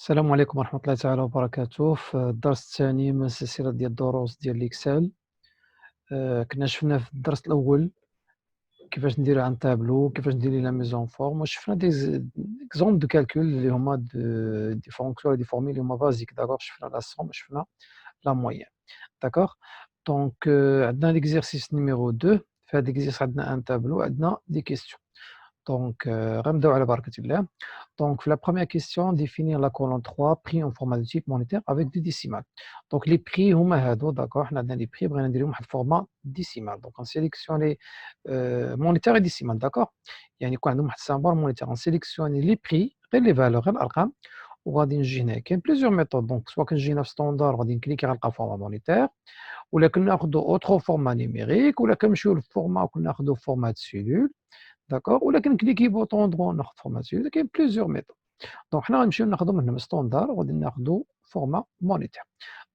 السلام عليكم ورحمة الله تعالى وبركاته. في الدرس الثاني من سلسلة ديال الدروس ديال الإكسل. كنا شفنا في الدرس الأول كيفاش نديرو ان تابلو، كيفاش ندير لا ميزون فورم، وشفنا دي زيكزومبل دو كالكول اللي هما دي فونكسيون دي فورميل اللي هما بازيك. داكوغ، شفنا لا سوم، شفنا لا مويان. داكوغ، دونك عندنا ليكزيرسيس نيميرو 2. في هاد ليكزيرسيس عندنا ان تابلو، عندنا دي كيستيون. Donc, غنبداو على بركة الله. Donc, la première question, définir la colonne 3, prix en format de type monétaire avec du décimal. Donc, les prix هما هادو. d'accord, حنا عندنا les prix بغينا نديرهم واحد format décimal. Donc, on sélectionne monétaire et décimal. d'accord, يعني يكون عندهم واحد السامبل monétaire. on sélectionne les prix غير les valeurs، غير الأرقام، وغادي نجي هنا. كاين plusieurs méthodes. donc سواء كنجي هنا في ستاندار غادي نكليكي غنلقى format monétaire، ولا كناخدو autre format numérique، ولا كنمشيو للفورما وكناخدو format de cellule. داكوغ، ولكن كليكي بوطون دروا ناخذ فورماسيون. كاين بليزيور ميثود. دونك حنا غنمشيو ناخذو من هنا من ستوندار وغادي ناخذو فورما مونيتير.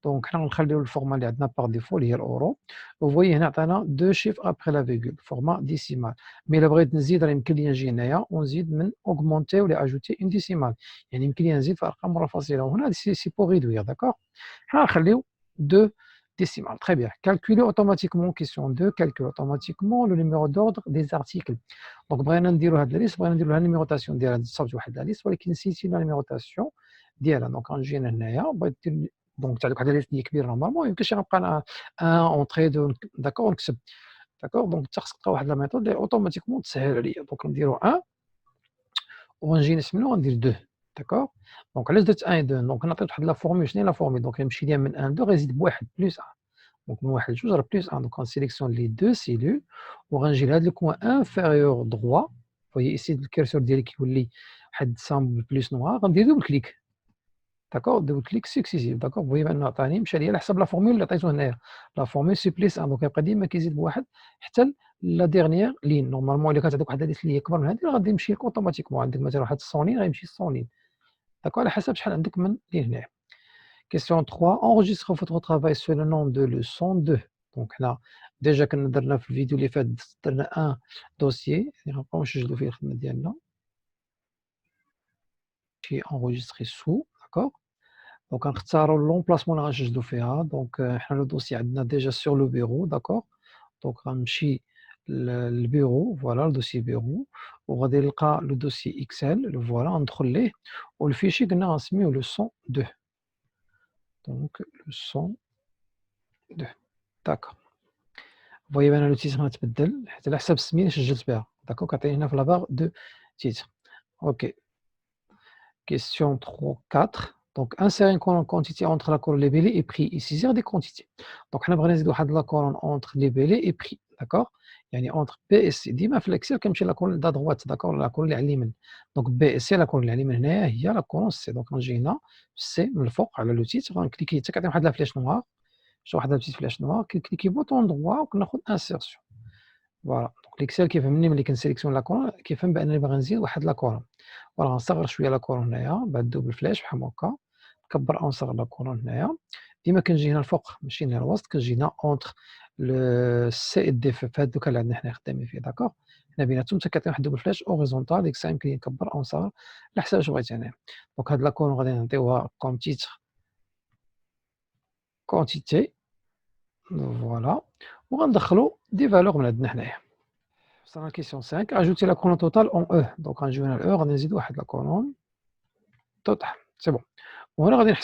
دونك حنا غنخليو الفورما اللي عندنا باغ ديفو اللي هي الاورو. وفوي هنا عطانا دو شيفر ابخي لا فيغول، فورما ديسيمال. مي الا بغيت نزيد راه يمكن لي نجي هنايا ونزيد من اوغمونتي ولا اجوتي اون ديسيمال، يعني يمكن لي نزيد في ارقام منفصله. وهنا سي بور ريدوير. داكوغ، حنا غنخليو دو décimales. Très bien. Calculer automatiquement, question 2, calcule automatiquement le numéro d'ordre des articles. Donc, بغينا نديرو هاد الليست، بغينا نديرو لها النيميروطاسيون ديالها. صاوبت واحد لا ليست ولكن نسيتي لا نيميروطاسيون ديالها. دونك غنجي هنايا، بغيت دير دونك تاع واحد الليست اللي كبيره نورمالمون ميمكنش غنبقى انا اونطري دو داكور ونكتب. داكور، دونك حتى خصك تلقى واحد لا ميثود اللي اوتوماتيكمون تسهل عليا. دونك نديرو 1 وغنجي نسمنو غندير 2. داكور، دونك علاش درت 1 و 2؟ دونك نعطيت واحد لا فورمول. شنو هي لا فورمول؟ دونك نمشي ليا من 1 2 غيزيد بواحد بلوس 1. Donc, nous allons plus 1. Donc, on sélectionne les deux cellules. On range le coin inférieur droit. Vous voyez ici le curseur qui est semble plus noir. On dit double clic. D'accord, double clic successif. D'accord, vous voyez maintenant, la formule, la formule supplément 1. Donc, après, il y a la dernière ligne. Normalement, il y a une liste qui est comme ça. Il va automatiquement. Il y a 100 lignes, il y a 100 lignes. D'accord, à حسب شحال عندك من ligne. Question 3. Enregistre votre travail sur le nom de leçon 2. Donc là, déjà que nous avons fait la vidéo, les fait un dossier. Qui est enregistré sous. D'accord. Donc, on va l'emplacement de la donc, le dossier est déjà sur le bureau. D'accord. Donc, on va le bureau. Voilà le dossier bureau. On va le dossier Excel. Le voilà, entre les. Le fichier que nous avons mis au leçon 2. Donc, leçon 2. D'accord. Vous voyez bien le titre غتبدل حتى على حسب السميه اللي سجلت بها. داكوغ، كتعطيني هنا في لا بار دو تيتر. OK. Question 3 4. Donc insérer une colonne quantité entre la colonne libellé et prix et saisir des quantités. Donc حنا بغينا نزيدو واحد لا colonne entre libellé et prix. داكوغ، يعني entre B et C. ديما في الاكسل كنمشي لا colonne دا droite. داكوغ، لا colonne اللي على اليمين. دونك B et C، لا colonne اللي على اليمين هنايا هي لا colonne C. دونك غنجي هنا C من الفوق على لو تيتر، غنكليكي حتى كتعطيني واحد لا فلاش نوار. شي واحد لا بتيت فلاش نوار، كنكليكي بوطون droit وكناخد insertion. فوالا، دونك ليكسيل كيفهمني ملي كنسيليكسيون لا كولون، كيفهم بانني باغي نزيد واحد لا كولون. فوالا، غنصغر شويه لا كولون هنايا بعد دوبل فلاش بحال هكا، نكبر او نصغر لا كولون هنايا. ديما كنجي هنا الفوق ماشي هنا الوسط، كنجي هنا اونتر لو سي دي في هاد دوكا اللي عندنا حنا خدامين فيه. داكوغ، هنا بيناتهم حتى كتعطي واحد دوبل فلاش اوريزونتال. ديك الساعه يمكن نكبر او نصغر على حساب اش بغيت انا. دونك هاد لا كولون غادي نعطيوها كوم تيتر كونتيتي. فوالا، وغندخلو دي فالور من عندنا حنايا. C'est la question 5. Ajouter la colonne totale en E. Donc, en jouant à l'E, on a la colonne totale. C'est bon. On va regarder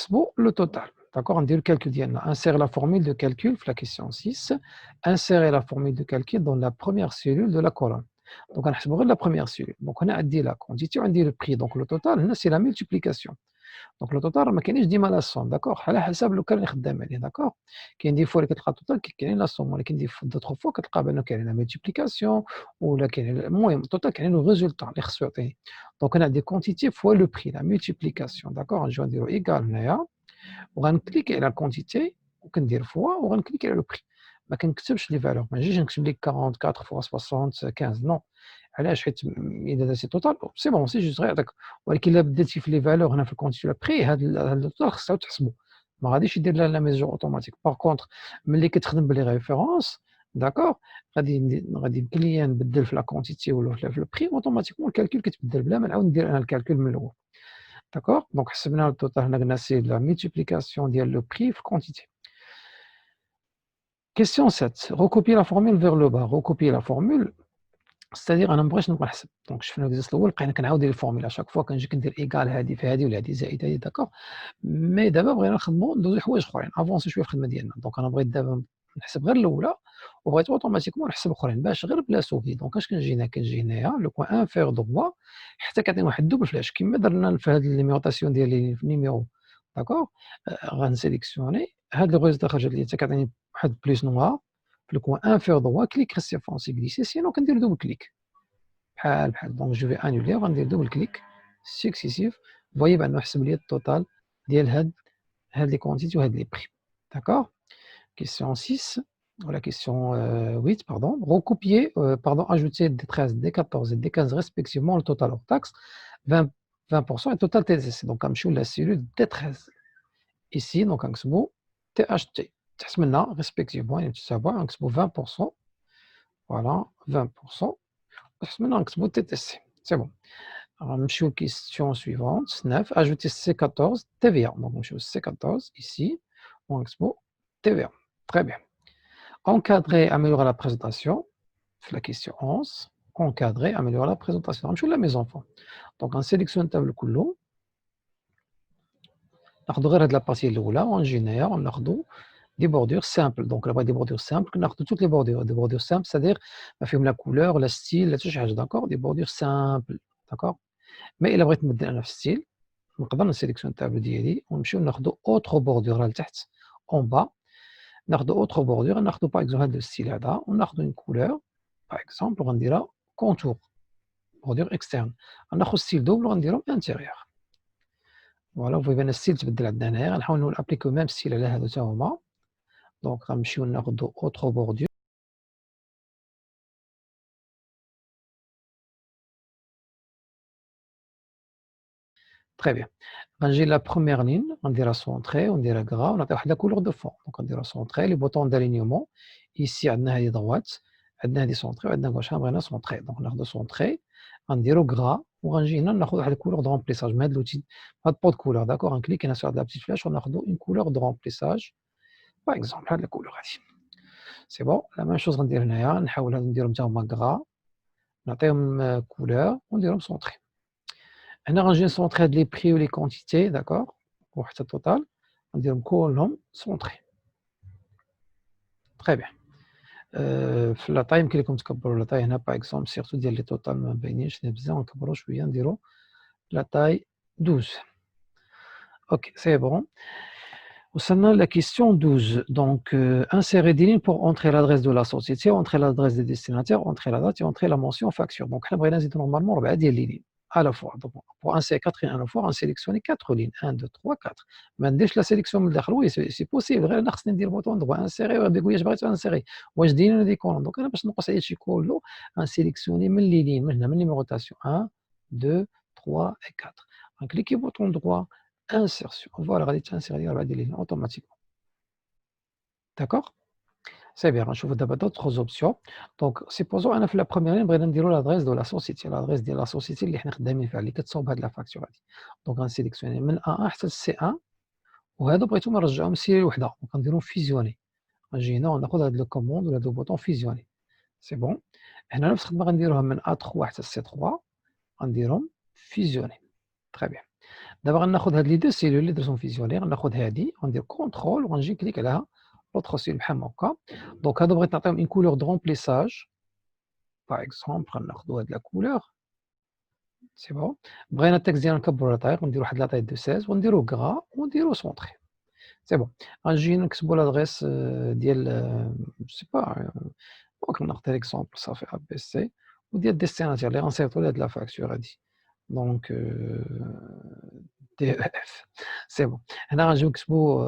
le total. D'accord, on dit le calcul. Insérer la formule de calcul, la question 6. Insérer la formule de calcul dans la première cellule de la colonne. Donc, on a la première cellule. Donc, on a dit la quantité, on dit le prix. Donc, le total, c'est la multiplication. دونك لو توتال ما كاينينش ديما لا سوم. داكوغ، على حسب لو كان اللي خدام عليه. داكوغ، كاين دي فوا اللي كتلقى التوتال كاين لا سوم، ولكن دوطخ فوا كتلقى بانه كاين لا مولتيبليكاسيون ولا كاين المهم التوتال كاين لو ريزولتا اللي خصو يعطيني. دونك انا عندي كونتيتي فوا لو بري، لا مولتيبليكاسيون. داكوغ، نجيو نديرو ايكال هنايا وغنكليكي على الكونتيتي وكندير فوا وغنكليكي على لو بري. ما كنكتبش لي فالور، ما نجيش نكتب لك 44 فوا 60 15 نو. علاش؟ حيت اذا درتي توتال سي بون، سي جوست غير هذاك. ولكن الا بدلتي في لي فالور هنا في الكونتيتي ولا بري، هاد التوتال خصها تحسبو، ما غاديش يدير لا ميزور اوتوماتيك. باغ كونطخ ملي كتخدم بلي ريفيرونس، داكوغ، غادي يمكن ليا نبدل في لا كونتيتي ولا في البري اوتوماتيكمون الكالكول كتبدل بلا ما نعاود ندير انا الكالكول من الاول. d'accord. Donc حسبنا التوتال هنا قلنا سي la multiplication ديال le prix في quantité. Question 7. Recopier la formule vers le bas. Recopier la formule, c'est-à-dire انا ما بغيتش نبقى نحسب. دونك شفنا الجزء الاول بقينا كنعاود لي الفورمولا شاك فوا كنجي كندير ايكال هادي في هادي ولا هادي زائد هادي داكوغ. مي دابا بغينا نخدمو ندوزو لحوايج اخرين افونسي شويه في الخدمه ديالنا. دونك انا بغيت دابا نحسب غير الاولى وبغيت اوتوماتيكمون نحسب الاخرين باش غير بلا سوفي. دونك اش كنجي هنا كنجي هنايا لو بوان انفير دروا حتى كيعطيني واحد الدوبل فلاش كيما درنا في هاد النيميروطاسيون ديالي في النيميرو داكوغ. غنسيليكسيوني هاد لو ريزلتا خرجت لي حتى كيعطيني واحد بليس نوار في لو بوان انفير دروا كليك ريستي فونسي غليسي سينو كندير دوبل كليك بحال دونك جو في انولي وغندير دوبل كليك سكسيسيف. فوايي بانه حسب لي التوتال ديال هاد لي كونتيتي وهاد لي بري داكوغ. Question 6 ou la question 8, pardon. Recopier, pardon, ajouter des 13, des 14 et des 15 respectivement le total hors taxe, 20% et total TTC. Donc, comme je suis la cellule D13. Ici, donc, un XBO THT. Maintenant, respectivement, il y a savoir un XBO 20%. Voilà, 20%. Maintenant, un XBO TTC. C'est bon. Alors, je suis question suivante. 9. Ajouter C14 TVA. Donc, je suis C14 ici. Mon XBO TVA. Très bien. Encadrer, améliorer la présentation. La question 11. Encadrer, améliorer la présentation. Je suis là, mes enfants. Donc, on sélectionne table كله. ناخذ غير هاد la partie الاولى ونجي on ناخذ des bordures simples. Donc, là, des bordures simples. ناخذ toutes les bordures. Des bordures simples, c'est-à-dire ما فيهم la couleur, le style, لا حتى شي حاجه. D'accord. Des bordures simples. D'accord. Mais الا بغيت نبدل انا في الستيل نقدر نسيليكسيون تابلو ديالي ونمشيو ناخذ اوتر بوردور لتحت اون با. ناخذ اوتر بوردور ناخذ باغ اكزومبل هذا الستيل هذا وناخذ اون كولور باغ اكزومبل وغنديرها كونتور بوردور اكسترن. غناخذ ستيل دوبل وغنديرهم انتيريور. فوالا بغينا الستيل تبدل عندنا هنايا غنحاولوا نابليكيو ميم ستيل على هادو حتى هما. دونك غنمشيو ناخذ اوتر بوردور. Très bien. J'ai la première ligne, on dira centré, on dira gras, on a la couleur de fond. Donc on dira centré, les boutons d'alignement. Ici, on a droite, on a centré, on a gauche, on a centré. Donc on a centré, on dira gras, on a la couleur de remplissage. Mais l'outil, pas de couleur, d'accord. On clique sur la petite flèche, on a une couleur de remplissage. Par exemple, la couleur. C'est bon. La même chose, on dira on a gras, on a une couleur, on dira centré. هنا غنجي نسونطري هاد لي بري و لي كونتيتي داكوغ وحتى التوتال غنديرهم كلهم سونطري. تري بيان. في لا طاي يمكن لكم تكبروا لا طاي هنا باغ اكزومبل سيرتو ديال لي توتال ما مبينينش بزاف نكبروا شويه نديرو لا طاي 12. اوكي سي بون. وصلنا لا كيسيون 12. دونك انسيري دي لين بور اونتري لادريس دو لا سوسيتي اونتري لادريس دي ديستيناتير اونتري لا دات اونتري لا مونسيون فاكتور. دونك حنا بغينا نزيدو نورمالمون 4 ديال لي لين à la fois. Donc, pour un C4 et un fois, on sélectionne 4 lignes. 1, 2, 3, 4. Mais dès que la sélection me dit, oui, c'est possible. غير خصني ندير بوطون droit insérer ولا بيقول لي بغيت انسيري واش دينا ولا دي كولون. دونك انا باش نقص هادشي كله انسيليكسيوني من لي لين من هنا من نيميروطاسيون 1 2 3 et 4. غنكليكي بوطون droit insertion. فوالا غادي تانسيري 4 ديال لي لين اوتوماتيكمون. داكوغ. C'est bien, je vous donne d'autres options. Donc, supposons que la première ligne, on va l'adresse de la société. L'adresse de la société, اللي حنا خدامين فيها اللي كتصاوب هاد لا فاكتور هادي. دونك غنسيليكسيوني من A1 حتى C1 وهادو بغيتهم نرجعهم سيري وحده. دونك غنديرهم فيزيوني. غنجي هنا وناخذ هاد لو كوموند ولا هاد البوطون فيزيوني. سي بون. هنا نفس الخدمه غنديروها من A3 حتى C3 غنديرهم فيزيوني. تري بيان. دابا غناخذ هاد لي دو سيلول اللي درتهم فيزيوني غناخذ هادي وندير كونترول وغنجي كليك عليها l'autre cellule بحال هكا. دونك هادو بغيت نعطيهم une couleur de remplissage. Par exemple غناخدو هاد لا كولور سي بون. بغينا التكست ديالنا نكبرو لا طاي ونديرو واحد لا طاي دو 16 ونديرو غرا ونديرو سونطري. سي بون. غنجي نكتبو لادريس ديال سي با دونك ناخد ليكزومبل صافي ا بي سي وديال ديستيناتير اللي غنصيفطو لهاد لا فاكتور هادي. دونك دي اف سي بون. هنا غنجيو نكتبو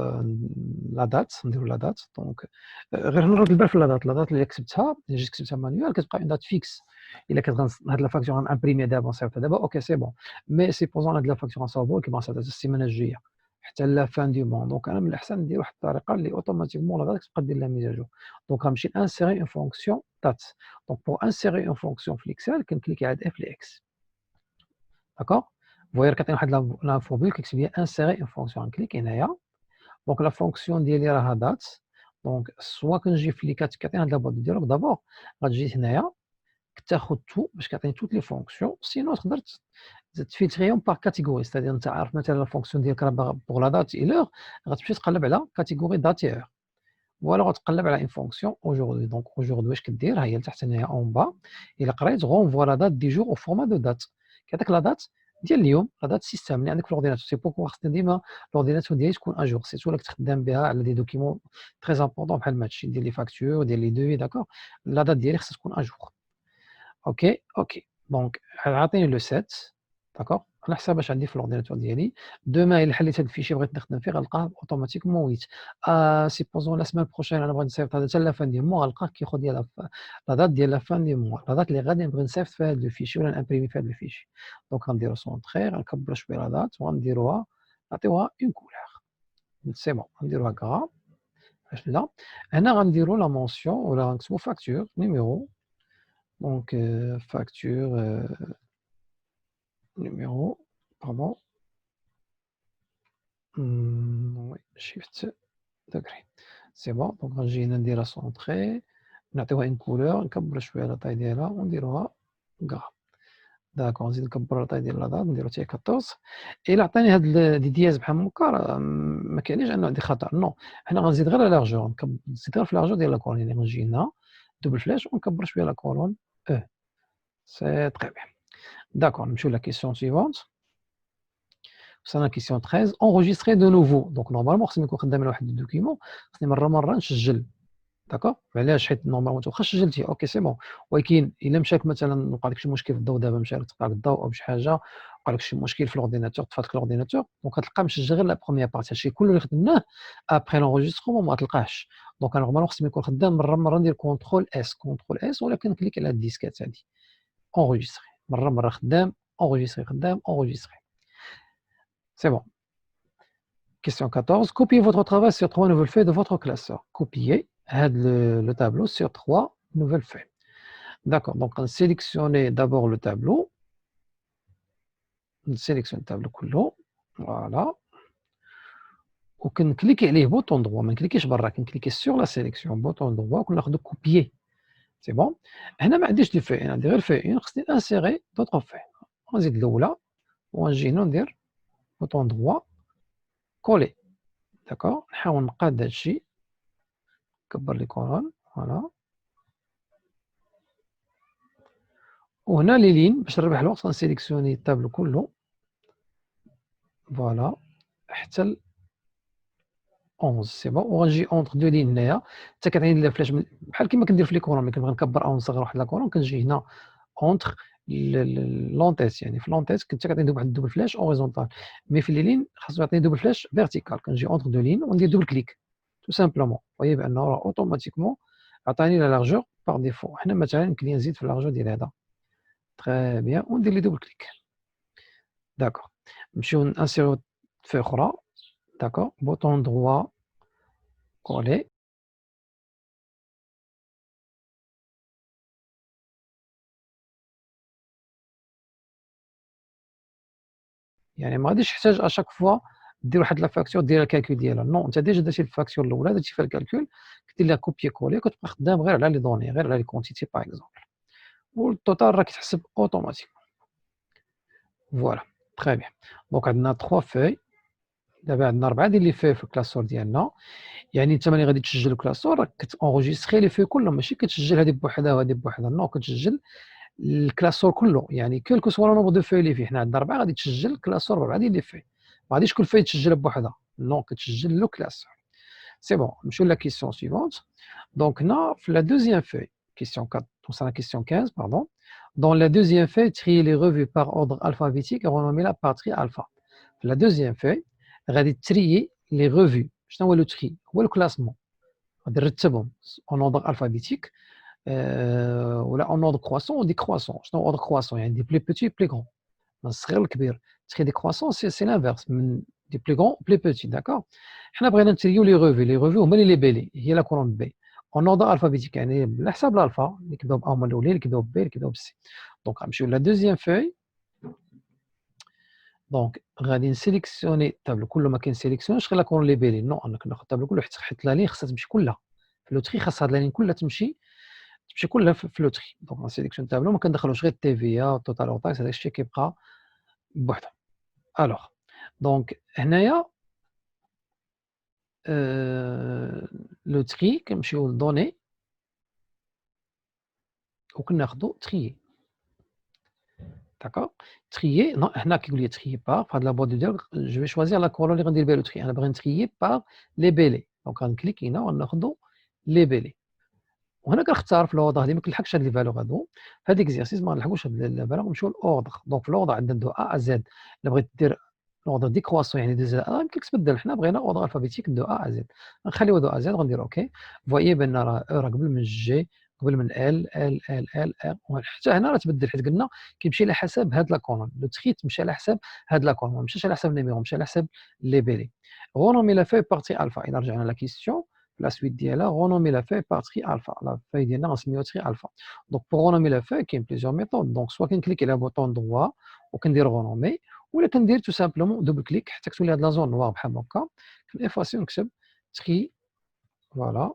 لا دات نديرو لا دات. دونك غير نرد البال في لا دات اللي كتبتها اللي جيت كتبتها مانيوال كتبقى اون دات فيكس. الا كانت هاد لا فاكتور غنامبريمي دابا نصيفطها دابا اوكي سي بون. مي سيبوزون هاد لا فاكتور غنصاوبو كيما نصيفطها السيمانه الجايه حتى لا فان دو مون. دونك انا من الاحسن ندير واحد الطريقه اللي اوتوماتيكمون لا دات كتبقى دير لا ميزاجو. دونك غنمشي انسيري اون فونكسيون دات. دونك بور انسيري اون فونكسيون في ليكسل كنكليكي على اف لي اكس. داكوغ. فواير كتعطينا واحد لانفو بول كيكتب لي انسيري اون فونكسيون غنكليك هنايا دونك لا فونكسيون ديالي راها دات دونك سوا كنجي في لي كتعطينا هاد لابورد ديالك دابور غتجي هنايا كتاخد تو باش كيعطيني توت لي فونكسيون سينو تقدر تفلتريهم باغ كاتيجوري ستادير انت عارف مثلا لا فونكسيون ديالك راه بوغ لا دات اي لور غتمشي تقلب على كاتيجوري دات اي اور ولا غتقلب على اون فونكسيون اوجوردي دونك اوجوردي واش كدير ها هي لتحت هنايا اون با الا قريت غونفوا لا دات دي جور او فورما دو دات كيعطيك لا دات ديال اليوم لا دات سيستم اللي عندك في الاورديناتور سي بوكو خصني ديما الاورديناتور ديالي تكون اجور سيرتو الا كتخدم بها على دي دوكيمون تري امبورطون بحال هادشي ديال لي فاكتور ديال لي دوي داكور لا دات ديالي خصها تكون اجور اوكي اوكي دونك عاطيني لو 7 داكور على حساب اش عندي في الاورديناتور ديالي دوما الا حليت هاد الفيشي بغيت نخدم فيه غنلقاه اوتوماتيكمون ويت سيبوزون لا سيمين بروشين انا بغيت نصيفط هذا حتى لا فان ديال مو غنلقاه كياخذ ليا لا دات ديال لا فان ديال مو لا دات اللي غادي نبغي نصيفط فيها هاد الفيشي ولا نامبريمي فيها هاد الفيشي دونك غنديرو سونطري غنكبر شويه لا دات وغنديروها نعطيوها اون كولور سي بون غنديروها كغا باش لا هنا غنديرو لا مونسيون ولا غنكتبو فاكتور نيميرو donc facture numéro pardon oui shift degré c'est bon donc غنجي هنا نديرها سونطري نعطيوها une couleur نكبر شويه لا طاي ديالها ونديروها كرا داكور نزيد نكبر لا طاي ديال لا دات نديرو حتى 14 الا عطاني هاد دي دياز بحال هكا راه ما كاينينش انه عندي خطا نو حنا غنزيد غير لا لارجور نزيد غير في لارجور ديال لا كولون يعني غنجي هنا دوبل فلاش ونكبر شويه لا كولون c'est très bien. D'accord, nous la question suivante. C'est la question 13. Enregistrer de nouveau. Donc, normalement, si nous avons un document, c'est مرة نسجل. D'accord. علاش حيت نورمالمون واخا سجلتي اوكي سي بون ولكن الا مشاك مثلا وقع لك شي مشكل في الضوء دابا مشى تقطع الضوء او شي حاجه وقع لك شي مشكل في الاورديناتور طفات لك الاورديناتور دونك غتلقى مسجل غير لا بروميير بارتي هادشي كله اللي خدمناه ابخي لونجسترومون ما غتلقاهش دونك انا نورمالمون خصني يكون خدام مره ندير كونترول اس ولكن كليك على الديسكات هادي enregistré. مرة خدام enregistré خدام enregistré. C'est bon. Question 14. Copiez votre travail sur 3 nouvelles feuilles de votre classeur. Copiez le tableau sur 3 nouvelles feuilles. D'accord. Donc, on sélectionne d'abord le tableau. On sélectionne le tableau كله. Voilà. وكنكليكي عليه بوطون droit. ما نكليكيش برا كنكليكي sur la sélection بوطون droit وكناخذ copier. C'est bon. هنا ما عنديش دي فوي انا عندي غير فوي خصني انسيري دوطخ فوي غنزيد الاولى ونجي هنا ندير بوطون دروا كولي داكور نحاول نقاد هادشي نكبر لي كولون فوالا وهنا لي لين باش نربح الوقت غنسيليكسيوني الطابلو كله فوالا حتى ل 11 سي بون وغنجي اونتر دو لين هنايا حتى كتعين لي فلاش بحال كيما كندير في لي كولون ملي كنبغي نكبر او نصغر واحد لا كولون كنجي هنا اونتر لونتيس يعني في لونتيس كنت كتعطيني واحد الدوبل فلاش اوريزونتال مي في لي لين خاصو يعطيني دوبل فلاش فيرتيكال كنجي اونتر دو لين وندير دوبل كليك تو سامبلومون فوايي بانه راه اوتوماتيكمون عطاني لا لارجور باغ ديفو حنا مثلا يمكن لي نزيد في لارجور ديال هذا تري بيان وندير لي دوبل كليك داكور نمشيو نانسيرو في اخرى داكور بوطون دروا كولي يعني ما غاديش تحتاج اشاك فوا دير واحد لا فاكتور دير الكالكول ديالها نو انت ديجا درتي الفاكتور الاولى درتي فيها الكالكول كدير لها كوبي كولي كتبقى خدام غير على لي دوني غير على لي كونتيتي باغ اكزومبل والتوتال راه كيتحسب اوتوماتيك فوالا تري بيان دونك عندنا 3 فوي دابا عندنا 4 ديال لي فوي في الكلاسور ديالنا يعني انت ملي غادي تسجل الكلاسور راك كتونجستري لي فوي كلهم ماشي كتسجل هذه بوحدها وهذه بوحدها نو كتسجل الكلاسور كله يعني كلكو سوا نومبر دو فوي اللي فيه حنا عندنا 4 غادي تسجل الكلاسور ب4 ديال لي فوي ما غاديش كل فوي تسجلها بوحدها نو كتسجل لو كلاسور سي بون نمشيو لا كيسيون سويفونت دونك هنا في لا دوزيام فوي كيسيون 4 توصلنا كيسيون 15 باردون dans la deuxième feuille trier les revues par ordre alphabétique et renommer la par tri alpha في la deuxième feuille غادي تريي لي ريفيو شنو هو لو تري هو الكلاسمون غادي نرتبهم اون اوردر الفابيتيك ولا اون اوردر كرواسون ودي كرواسون شنو اوردر كرواسون يعني دي بلي بوتي بلي غون من الصغير للكبير تري دي كرواسون سي لانفيرس من دي بلي غون بلي بوتي داكور حنا بغينا نتريو لي ريفيو هما لي بيلي هي لا كولون بي اون اوردر الفابيتيك يعني على حساب الالفا اللي كيبداو با هما الاولين اللي كيبداو بي اللي كيبداو بسي دونك غنمشيو لا دوزيام فوي دونك غادي نسيليكسيوني الطابلو كل ما كنسيليكسيونيش غير لا كولون ليبيلي نو أنا كناخد الطابلو كله حيت لا لين خاصها تمشي كلها في لو تري خاص هاد لا لين كلها تمشي كلها في لو تري دونك غنسيليكسيون الطابلو ما كندخلوش غير التيفيا التوتال اور تاكس هذاك الشيء كيبقى بوحدو. ألوغ دونك هنايا لو تري كنمشيو لدوني وكناخدو تريي داكوغ تريي هنا كيقول لي تريي باغ في هاد لا بواط دو ديالوغ جو في شوازير لا كولون اللي غندير بها لو تري أنا باغي نتريي باغ لي بيلي دونك غنكليكي هنا وغناخدو لي بيلي وهنا كنختار في الوضع هادي ما كنلحقش هاد لي فالور هادو في هاد ليكزيرسيس ما غنلحقوش هاد لي فالور ونمشيو لأوردر دونك في الوضع عندنا ندوي أ زد إلا بغيت دير l'ordre décroissant يعني دو زد يمكن لك تبدل حنا بغينا اوردر الفابيتيك دو ا زد نخليو دو ا زد وغندير اوكي فوايي بان راه قبل من جي قبل من ال حتى هنا راه تبدل حيت قلنا كيمشي على حسب هاد لا كولون لو تري تمشي على حساب هاد لا كولون ما مشاش على حساب النيميرو مشى على حساب لي بيلي غونومي لا فاي بارتي الفا الى رجعنا لا كيسيون لا سويت ديالها غونومي لا فاي بارتي الفا لا فاي ديالنا غنسميوها تري الفا دونك بوغ غونومي لا فاي كاين بليزيور ميثود دونك سوا كنكليكي على بوطون دروا وكندير غونومي ولا كندير تو سامبلومون دوبل كليك حتى كتولي هاد لا زون نوار بحال هكا كنافاسي ونكتب تري فوالا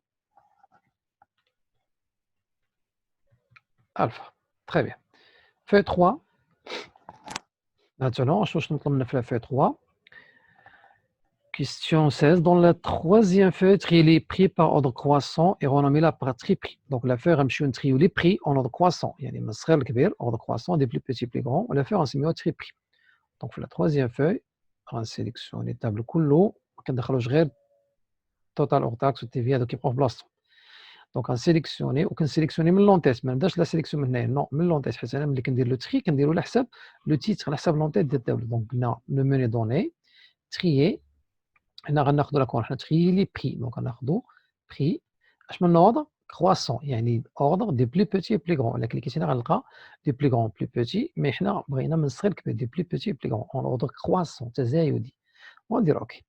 الفا تري بيان فاي 3 maintenant واش نطلب منا في la feuille 3 question 16 dans la troisième feuille trier les prix par ordre croissant et renommer la par tri prix donc la feuille غنمشيو نتريو les prix en ordre croissant يعني من الصغير للكبير ordre croissant des plus petits plus grands ولا feuille غنسميوها tri prix donc في la troisième feuille غنسيليكسيوني الطابلو كله ما كندخلوش غير total hors taxe و TVA هادو كيبقاو في بلاصتهم دونك غنسيليكسيوني وكنسيليكسيوني من لونتيت ما نبداش لا سيليكسيون من هنايا نو من لونتيت حيت انا ملي كندير لو تري كنديرو على حساب لو تيتر على حساب لونتيت ديال الطابلو دونك قلنا لو موني دوني تريي هنا غناخدو لا كون حنا تريي لي بري دونك غناخدو بري اش من اوردر كرواسون يعني اوردر دي بلو بوتي بلو غرون الا كليكيت هنا غنلقى دي بلو غرون بلو بوتي مي حنا بغينا من الصغير لكبير دي بلو بوتي بلو غرون اون اوردر كرواسون تزايدي وندير اوكي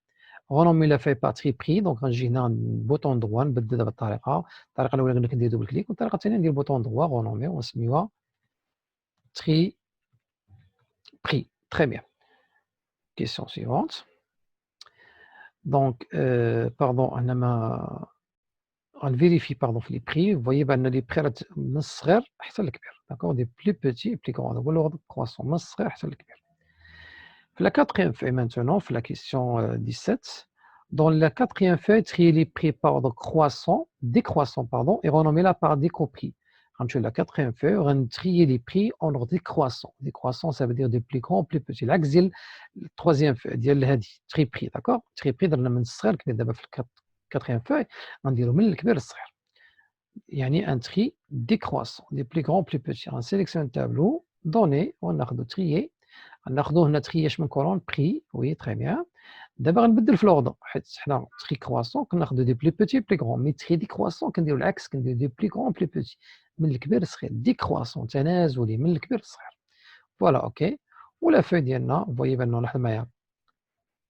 غنومي لا فاي با تري بري دونك غنجي هنا بوطون دروا نبدل دابا الطريقه الاولى قلنا كندير دوبل كليك والطريقه الثانيه ندير بوطون دروا غنومي ونسميوها تري بري تري بيان كيسيون سيفونت دونك باردون انا ما غنفيريفي باردون في لي بري فوايي بان لي بري من الصغير حتى للكبير داكور دي بلو بوتي بلو غرون هو لوغ كرواسون من الصغير حتى للكبير في لا quatrième feuille maintenant في la question 17 dans la quatrième feuille trier les prix par ordre croissant décroissant pardon et renommer-la par décroprix غنمشيو لا quatrième feuille غنتريي les prix en ordre décroissant décroissant ça veut dire de plus grand plus petit العكس ديال troisième feuille ديال هذه تري بري داكور تري بري درنا من الصغير للكبير دابا في quatrième feuille غنديرو من الكبير للصغير يعني ان تري décroissant des plus grands plus petits غنسيليكسيون التابلو دوني وناخدو تريي غناخدو هنا ترياش من كولون بري وي تري بيان دابا غنبدل في لوردر حيت حنا تري كرواسون كناخدو دي بلو بوتي بلو غرون مي تري دي كرواسون كنديرو العكس كنديرو دي بلو غرون بلو بوتي من الكبير للصغير دي كرواسون تنازلي من الكبير للصغير فوالا اوكي ولا فوي ديالنا فوايي بان لاحظ معايا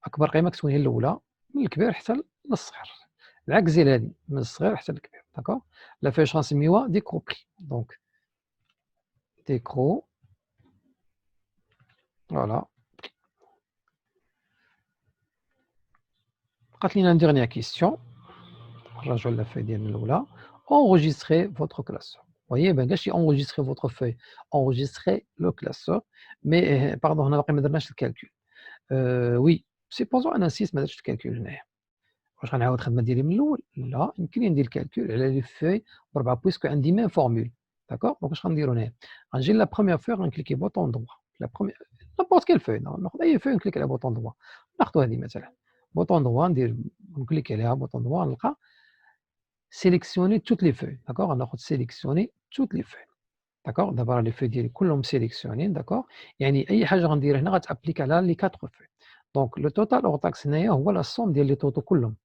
اكبر قيمه كتكون هي الاولى من الكبير حتى للصغير العكس ديال هادي من الصغير حتى للكبير داكور لا فوي اش غنسميوها ديكرو بري دونك ديكرو فوالا بقات لينا dernière question نرجعوا لا فeuille ديالنا الاولى enregistrer votre classeur voyez ben قالش enregistrer votre feuille enregistrer le classeur mais pardon هنا باقي ما درناش الكالكول وي سيبوزون انا نسيت ما درتش الكالكول هنايا واش غنعاود الخدمه ديالي من الاول لا يمكن لي ندير الكالكول على لي فeuille بربعه بويسكو عندي ميم فورمول داكور دونك اش غنديرو هنايا غنجي لا بروميير فeuille غنكليكي بوطون دروا لا بروميير نابورت كيل فeuille ناخذ اي فeuille نكليك على بوطون دروا ناخذ هذه مثلا بوطون دروا ندير نكليك عليها بوطون دروا نلقى sélectionner toutes les feuilles d'accord غناخد sélectionner toutes les feuilles d'accord دابا راه لي فeuilles ديالي كلهم sélectionnés d'accord يعني اي حاجه غندير هنا غتابليك على لي 4 feuilles دونك لو توتال اور تاكس هنايا هو لا سوم ديال لي توتو كلهم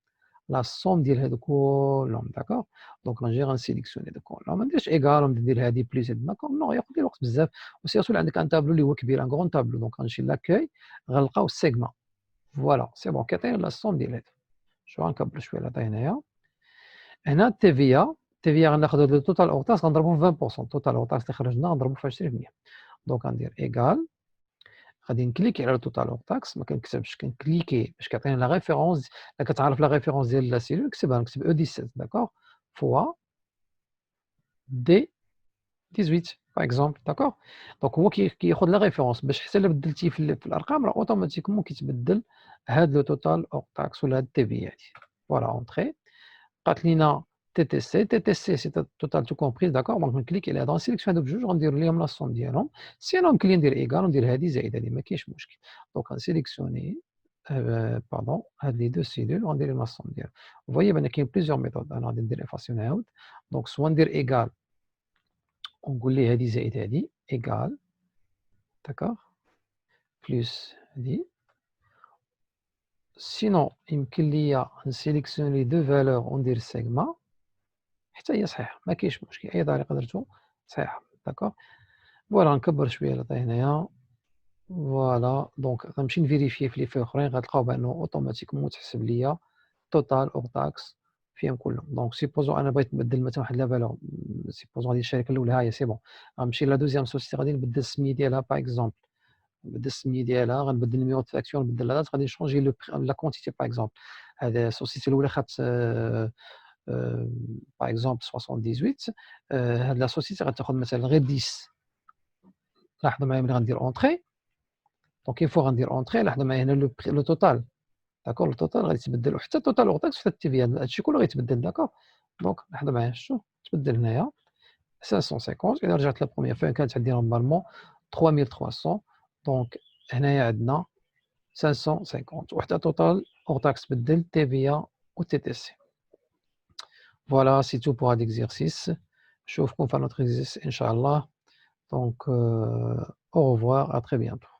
لا سوم ديال هادو كلهم داكور دونك غنجي غنسيليكسيوني دو كلهم ما نديرش ايكال وندير هادي بليس هاد داكور نو ياخذ لي الوقت بزاف وسيرتو اللي عندك ان تابلو اللي هو كبير ان غون تابلو دونك غنمشي لاكاي غنلقاو السيغما فوالا سي بون كيعطيني لا سوم ديال هادو شو غنكبر شويه لاطي هنايا هنا التيفيا غناخدو لو توتال اور تاكس غنضربو في 20% توتال اور تاكس اللي خرجنا غنضربو في 20% دونك غندير ايكال غادي نكليكي على total hors taxe ما كنكتبش كنكليكي باش كيعطيني لا ريفيرونس إلا كتعرف لا ريفيرونس ديال لا سيلول كتبها نكتب E17 داكوغ fois D18 par exemple داكوغ دونك هو كياخد لا ريفيرونس باش حتى إلا بدلتيه في الأرقام راه أوتوماتيكمون كيتبدل هاد لو total hors taxe ولا هاد الTVA هادي فوالا اونتري قالت لينا TTC سي total tout compris داكوغ دونك نكليكي عليها غنسيليكسيون هادوك جوج غندير ليهم لا سوم ديالهم سينون يمكن لي ندير إيكال وندير هادي زائد هادي ما كاينش مشكل دونك غنسيليكسيوني باردون هاد لي دو سيلول وغندير لهم لا سوم ديالهم فوايي بان كاين بليزيور ميثود أنا غادي ندير إفاسيو نعاود دونك سوا ندير إيكال ونقول ليه هادي زائد هادي إيكال داكوغ بلس هادي سينون يمكن ليا نسيليكسيوني دو فالور وندير سيغما حتى هي صحيحة ما كاينش مشكل أي طريقة درتو صحيحة داكوغ فوالا نكبر شوية الغطا هنايا فوالا دونك غنمشي نفيريفيي في لي فوي أخرين غتلقاو بأنه أوتوماتيكمون تحسب ليا توتال أوغ تاكس فيهم كلهم دونك سيبوزون أنا بغيت نبدل مثلا واحد لا فالور سيبوزون هادي الشركة الأولى ها هي سي بون غنمشي لا دوزيام سوسيتي غادي نبدل السمية ديالها باغ إكزومبل نبدل السمية ديالها غنبدل النيميرو دو فاكتور نبدل لا دات غادي نشونجي لو لا كونتيتي باغ إكزومبل هاد السوسيتي الأولى خدت باغ إكزومبل 78 هاد لا سوسيتي غتاخد مثلا غير 10 لاحظوا معايا ملي غندير أونطخي دونك اون فوا غندير أونطخي لاحظوا معايا هنا لو توتال داكوغ لو توتال غادي يتبدل وحتى التوتال أوغ تاكس حتى التي في هادشي كله غيتبدل داكوغ دونك لاحظوا معايا شتو تبدل هنايا 550 إلا رجعت لا بروميير فين كانت عندي نورمالمون 3300 دونك هنايا عندنا 550 وحتى توتال أوغ تاكس تبدل TVA و TTC فوالا سي تو بور هاد ليكزيرسيس نشوفكم في un autre exercice إن شاء الله دونك au revoir à très bientôt